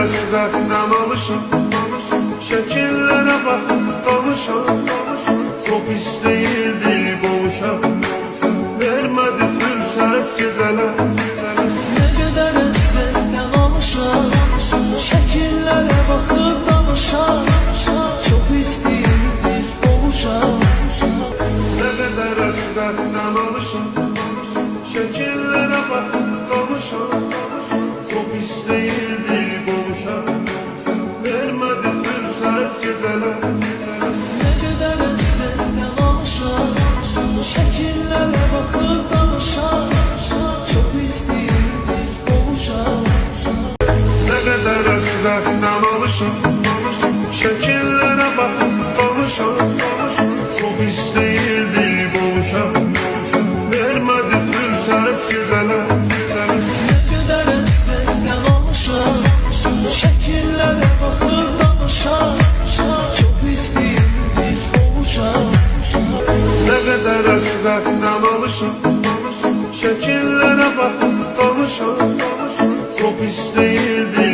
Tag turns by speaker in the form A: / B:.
A: həsrətdən alışım, şəkillərə baxıb danışam. Çox istəyirdi qovuşam, vermədi fürsət gecələr.
B: Nə qədər həsrətdən alışam, şəkillərə baxıb danışam. Çox istəyirdi qovuşam.
A: Nə qədər həsrətdən alışım, şəkillərə baxıb danışam. Çox istəyirdi qovuşam, vermədi fürsət gecələr.
B: Nə qədər həsrətdən alışam, şəkillərə baxıb danışam. Çox istəyirdi qovuşam.
A: Nə qədər həsrətdən alışım, şəkillərə baxıb danışam. Çox istəyirdi qovuşam, vermədi fürsət gecələr.
B: Nə qədər həsrətdən alışam, şəkillərə baxıb danışam. Çox istəyirdi qovuşam.
A: Nə qədər həsrətdən alışım, şəkillərə baxıb danışam. Çox istəyirdi